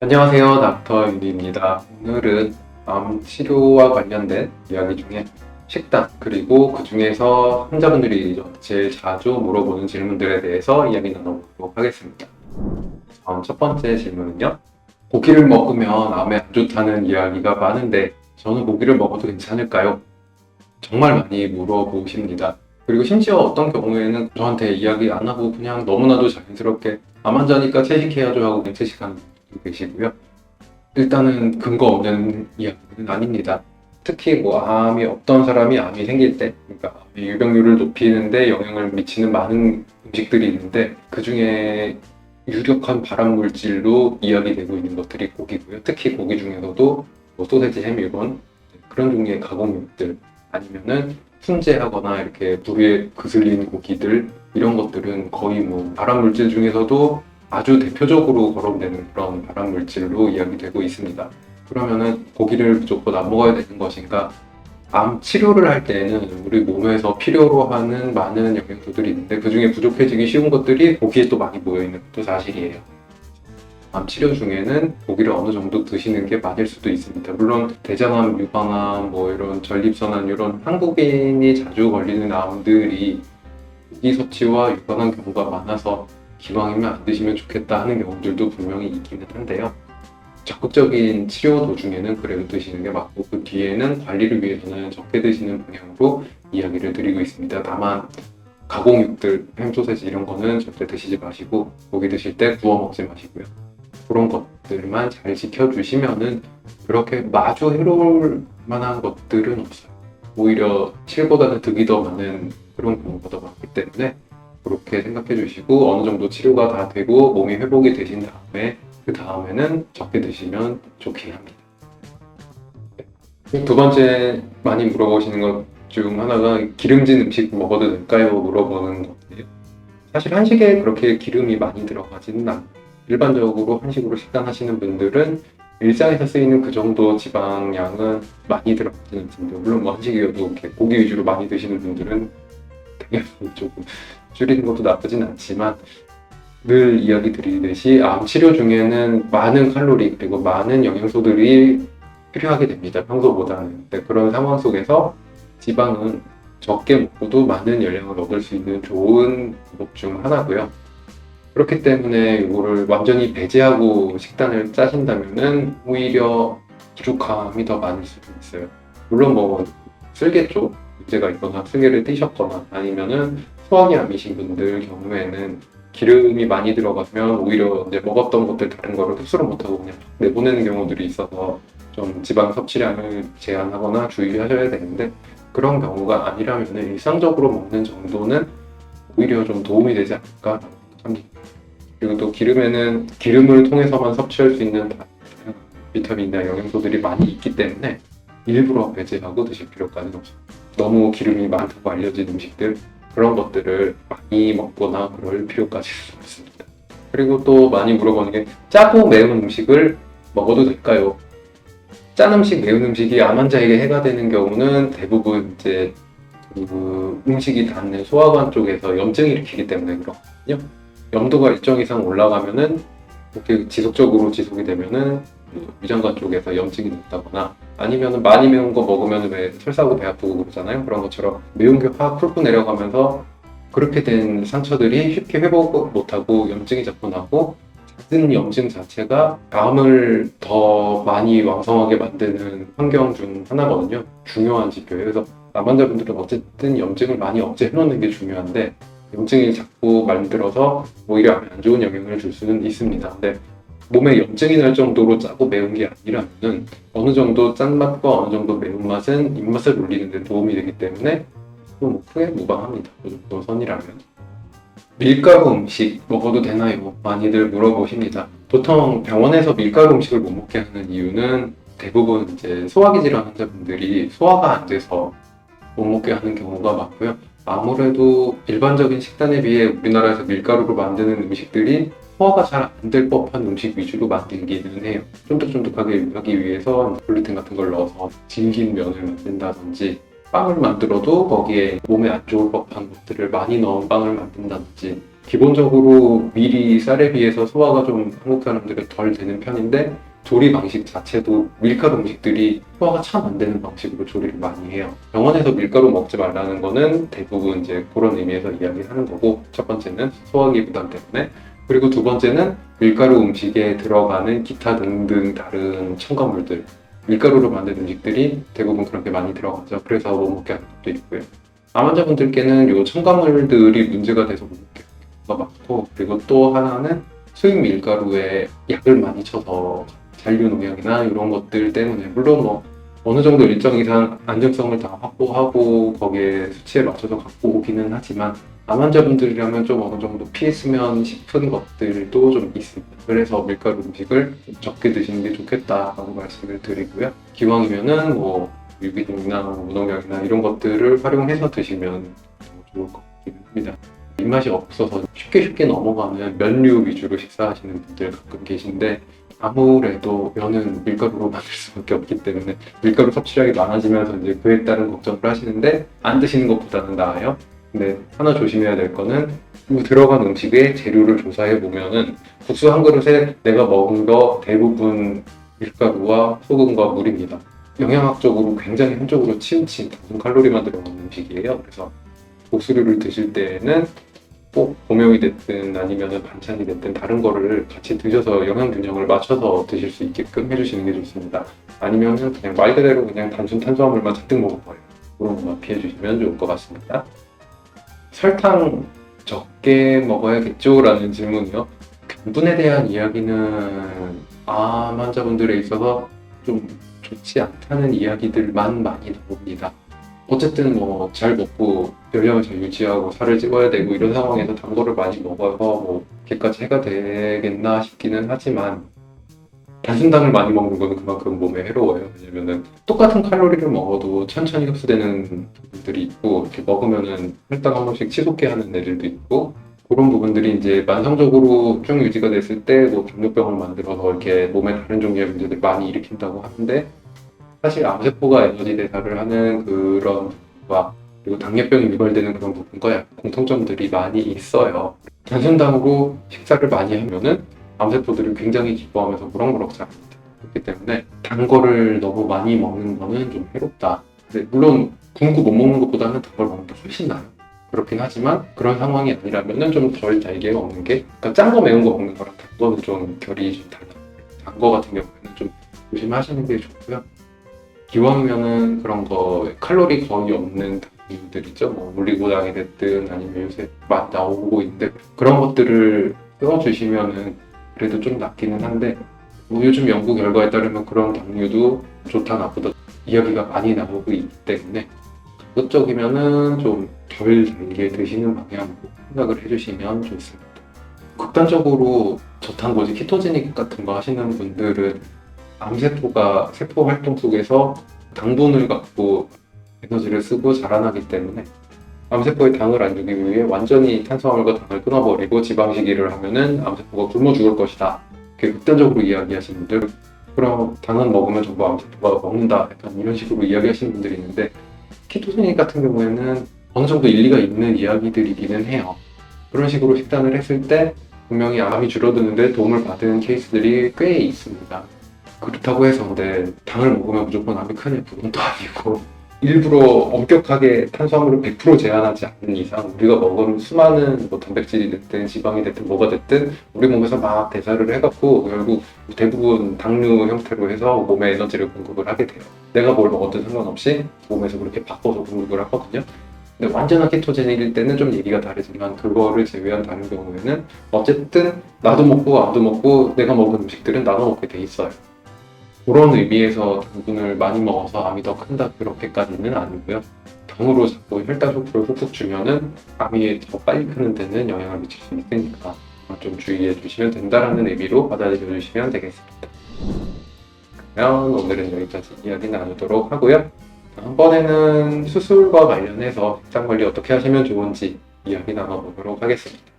안녕하세요. 닥터 윤입니다. 오늘은 암 치료와 관련된 이야기 중에 식단, 그리고 그 중에서 환자분들이 제일 자주 물어보는 질문들에 대해서 이야기 나눠보도록 하겠습니다. 첫 번째 질문은요. 고기를 먹으면 암에 안 좋다는 이야기가 많은데 저는 고기를 먹어도 괜찮을까요? 정말 많이 물어보십니다. 그리고 심지어 어떤 경우에는 저한테 이야기 안 하고 그냥 너무나도 자연스럽게 암 환자니까 채식해야죠 하고 그냥 채식하는 분도 계시고요. 일단은 근거 없는 이야기는 아닙니다. 특히 암이 어떤 사람이 암이 생길 때, 그러니까 암의 유병률을 높이는데 영향을 미치는 많은 음식들이 있는데 그 중에 유력한 발암 물질로 이야기되고 있는 것들이 고기고요. 특히 고기 중에서도 소세지, 햄 이런 그런 종류의 가공육들 아니면은 훈제하거나 이렇게 불에 그슬린 고기들 이런 것들은 거의 발암 물질 중에서도 아주 대표적으로 거론되는 그런 발암 물질로 이야기되고 있습니다. 그러면은 고기를 무조건 안 먹어야 되는 것인가? 암 치료를 할 때에는 우리 몸에서 필요로 하는 많은 영양소들이 있는데 그 중에 부족해지기 쉬운 것들이 고기에 또 많이 모여있는 것도 사실이에요. 암 치료 중에는 고기를 어느 정도 드시는 게 맞을 수도 있습니다. 물론 대장암, 유방암, 이런 전립선암 이런 한국인이 자주 걸리는 암들이 고기 섭취와 유관한 경우가 많아서 기왕이면 안 드시면 좋겠다 하는 경우들도 분명히 있기는 한데요. 적극적인 치료 도중에는 그래도 드시는 게 맞고 그 뒤에는 관리를 위해서는 적게 드시는 방향으로 이야기를 드리고 있습니다. 다만 가공육들, 햄, 소세지 이런 거는 절대 드시지 마시고 고기 드실 때 구워 먹지 마시고요. 그런 것들만 잘 지켜주시면은 그렇게 마주 해로울 만한 것들은 없어요. 오히려 실보다는 득이 더 많은 그런 경우가 더 많기 때문에 그렇게 생각해 주시고 어느 정도 치료가 다 되고 몸이 회복이 되신 다음에 그 다음에는 적게 드시면 좋긴 합니다. 두 번째 많이 물어보시는 것 중 하나가 기름진 음식 먹어도 될까요? 물어보는 건데요. 사실 한식에 그렇게 기름이 많이 들어가지는 않아요. 일반적으로 한식으로 식단하시는 분들은 일상에서 쓰이는 그 정도 지방량은 많이 들어가지는 않습니다. 물론 한식이어도 이렇게 고기 위주로 많이 드시는 분들은 당연히 조금 줄이는 것도 나쁘진 않지만 늘 이야기 드리듯이 암 치료 중에는 많은 칼로리 그리고 많은 영양소들이 필요하게 됩니다. 평소보다는. 그런 상황 속에서 지방은 적게 먹고도 많은 영양을 얻을 수 있는 좋은 방법 중 하나고요. 그렇기 때문에 이거를 완전히 배제하고 식단을 짜신다면은 오히려 부족함이 더 많을 수도 있어요. 물론 쓸개 쪽 문제가 있거나 쓸개를 띄셨거나 아니면은 소화기 암이신 분들 경우에는 기름이 많이 들어가면 오히려 이제 먹었던 것들 다른 거를 흡수를 못하고 그냥 내보내는 경우들이 있어서 좀 지방 섭취량을 제한하거나 주의하셔야 되는데 그런 경우가 아니라면 일상적으로 먹는 정도는 오히려 좀 도움이 되지 않을까 합니다. 그리고 또 기름에는 기름을 통해서만 섭취할 수 있는 비타민이나 영양소들이 많이 있기 때문에 일부러 배제하고 드실 필요까지는 없습니다. 너무 기름이 많다고 알려진 음식들 그런 것들을 많이 먹거나 그럴 필요까지는 없습니다. 그리고 또 많이 물어보는 게 짜고 매운 음식을 먹어도 될까요? 짠 음식, 매운 음식이 암 환자에게 해가 되는 경우는 대부분 이제 그 음식이 닿는 소화관 쪽에서 염증을 일으키기 때문에 그렇거든요. 염도가 일정 이상 올라가면은 이렇게 지속적으로 지속이 되면은 위장관 쪽에서 염증이 났다거나 아니면은 많이 매운 거 먹으면 왜 설사하고 배 아프고 그러잖아요. 그런 것처럼 매운 게 확 훑고 내려가면서 그렇게 된 상처들이 쉽게 회복 못하고 염증이 자꾸 나고 작은 염증 자체가 암을 더 많이 왕성하게 만드는 환경 중 하나거든요. 중요한 지표예요. 그래서 암 환자분들은 어쨌든 염증을 많이 억제해 놓는 게 중요한데 염증이 자꾸 만들어서 오히려 암에 안 좋은 영향을 줄 수는 있습니다. 근데 몸에 염증이 날 정도로 짜고 매운 게 아니라면 어느 정도 짠맛과 어느 정도 매운맛은 입맛을 올리는 데 도움이 되기 때문에 크게 무방합니다. 그 정도 선이라면. 밀가루 음식 먹어도 되나요? 많이들 물어보십니다. 보통 병원에서 밀가루 음식을 못 먹게 하는 이유는 대부분 이제 소화기 질환 환자분들이 소화가 안 돼서 못 먹게 하는 경우가 많고요. 아무래도 일반적인 식단에 비해 우리나라에서 밀가루로 만드는 음식들이 소화가 잘 안 될 법한 음식 위주로 만들기는 해요. 쫀득쫀득하게 하기 위해서 글루텐 같은 걸 넣어서 질긴 면을 만든다든지 빵을 만들어도 거기에 몸에 안 좋을 법한 것들을 많이 넣은 빵을 만든다든지 기본적으로 미리 쌀에 비해서 소화가 좀 한국 사람들은 덜 되는 편인데 조리 방식 자체도 밀가루 음식들이 소화가 참 안 되는 방식으로 조리를 많이 해요. 병원에서 밀가루 먹지 말라는 거는 대부분 이제 그런 의미에서 이야기하는 거고, 첫 번째는 소화기 부담 때문에, 그리고 두 번째는 밀가루 음식에 들어가는 기타 등등 다른 첨가물들, 밀가루로 만든 음식들이 대부분 그렇게 많이 들어가죠. 그래서 못 먹게 하는 것도 있고요. 암 환자분들께는 이 첨가물들이 문제가 돼서 못 먹게 하는 경우가 많고, 그리고 또 하나는 수입 밀가루에 약을 많이 쳐서 잔류 농약이나 이런 것들 때문에, 물론 뭐 어느 정도 일정 이상 안정성을 다 확보하고 거기에 수치에 맞춰서 갖고 오기는 하지만, 암 환자분들이라면 좀 어느 정도 피했으면 싶은 것들도 좀 있습니다. 그래서 밀가루 음식을 좀 적게 드시는 게 좋겠다라고 말씀을 드리고요. 기왕이면은 뭐 유기농이나 무농약이나 이런 것들을 활용해서 드시면 좋을 것 같긴 합니다. 입맛이 없어서 쉽게 넘어가는 면류 위주로 식사하시는 분들 가끔 계신데, 아무래도 면은 밀가루로 만들 수밖에 없기 때문에 밀가루 섭취량이 많아지면서 이제 그에 따른 걱정을 하시는데, 안 드시는 것보다는 나아요. 근데 하나 조심해야 될 거는 들어간 음식의 재료를 조사해 보면은 국수 한 그릇에 내가 먹은 거 대부분 밀가루와 소금과 물입니다. 영양학적으로 굉장히 한쪽으로 치우친 단순 칼로리만 들어가는 음식이에요. 그래서 국수류를 드실 때에는 꼭 고명이 됐든 아니면 반찬이 됐든 다른 거를 같이 드셔서 영양 균형을 맞춰서 드실 수 있게끔 해주시는 게 좋습니다. 아니면 그냥 말 그대로 그냥 단순 탄수화물만 잔뜩 먹어버려요. 그런 것만 피해 주시면 좋을 것 같습니다. 설탕 적게 먹어야겠죠? 라는 질문이요. 당분에 대한 이야기는 암 환자분들에 있어서 좀 좋지 않다는 이야기들만 많이 나옵니다. 어쨌든 뭐 잘 먹고 열량을 잘 유지하고 살을 찌워야 되고 이런 상황에서 단 거를 많이 먹어서 뭐 걔까지 해가 되겠나 싶기는 하지만, 단순당을 많이 먹는 거는 그만큼 몸에 해로워요. 왜냐면은 똑같은 칼로리를 먹어도 천천히 흡수되는 부분들이 있고, 이렇게 먹으면은 혈당 한 번씩 치솟게 하는 애들도 있고, 그런 부분들이 이제 만성적으로 쭉 유지가 됐을 때 뭐 당뇨병을 만들어서 이렇게 몸에 다른 종류의 문제들 많이 일으킨다고 하는데, 사실 암세포가 에너지 대사를 하는 그런 부분과 그리고 당뇨병이 유발되는 그런 부분과 약간 공통점들이 많이 있어요. 단순당으로 식사를 많이 하면은 암세포들이 굉장히 기뻐하면서 무럭무럭 자랍니다. 그렇기 때문에 단 거를 너무 많이 먹는 거는 좀 해롭다. 근데 물론 굶고 못 먹는 것보다는 단 걸 먹는 게 훨씬 나아요. 그렇긴 하지만 그런 상황이 아니라면은 좀 덜 달게 먹는 게, 그러니까 짠 거 매운 거 먹는 거랑 단 거는 좀 결이 좀 달라요. 단 거 같은 경우에는 좀 조심하시는 게 좋고요. 기왕이면은 그런 거 칼로리 거의 없는 당류들 있죠. 뭐 올리고당이 됐든 아니면 요새 많이 나오고 있는데 그런 것들을 끊어주시면은 그래도 좀 낫기는 한데, 뭐 요즘 연구 결과에 따르면 그런 당류도 좋다 나쁘다 이야기가 많이 나오고 있기 때문에 가급적이면은 좀 덜 달게 드시는 방향으로 생각을 해주시면 좋습니다. 극단적으로 저탄고지 키토제닉 같은 거 하시는 분들은 암세포가 세포 활동 속에서 당분을 갖고 에너지를 쓰고 자라나기 때문에 암세포에 당을 안 주기 위해 완전히 탄수화물과 당을 끊어버리고 지방식이를 하면은 암세포가 굶어 죽을 것이다. 이렇게 극단적으로 이야기하시는 분들, 그럼 당은 먹으면 전부 암세포가 먹는다. 약간 이런 식으로 이야기하시는 분들이 있는데, 키토제닉 같은 경우에는 어느 정도 일리가 있는 이야기들이기는 해요. 그런 식으로 식단을 했을 때 분명히 암이 줄어드는데 도움을 받은 케이스들이 꽤 있습니다. 그렇다고 해서 근데 당을 먹으면 무조건 암이 크냐, 그건 또 아니고, 일부러 엄격하게 탄수화물을 100% 제한하지 않는 이상 우리가 먹은 수많은 뭐 단백질이 됐든 지방이 됐든 뭐가 됐든 우리 몸에서 막 대사를 해갖고 결국 대부분 당류 형태로 해서 몸에 에너지를 공급을 하게 돼요. 내가 뭘 먹어도 상관없이 몸에서 그렇게 바꿔서 공급을 하거든요. 근데 완전한 키토제닉일 때는 좀 얘기가 다르지만, 그거를 제외한 다른 경우에는 어쨌든 나도 먹고 암도 먹고 내가 먹은 음식들은 나눠 먹게 돼 있어요. 그런 의미에서 당분을 많이 먹어서 암이 더 큰다 그렇게까지는 아니고요. 병으로 자꾸 혈당 쇼크를 훅훅 주면은 암이 더 빨리 크는 데는 영향을 미칠 수 있으니까 좀 주의해 주시면 된다라는 의미로 받아들여 주시면 되겠습니다. 그러면 오늘은 여기까지 이야기 나누도록 하고요. 다음번에는 수술과 관련해서 식단 관리 어떻게 하시면 좋은지 이야기 나눠보도록 하겠습니다.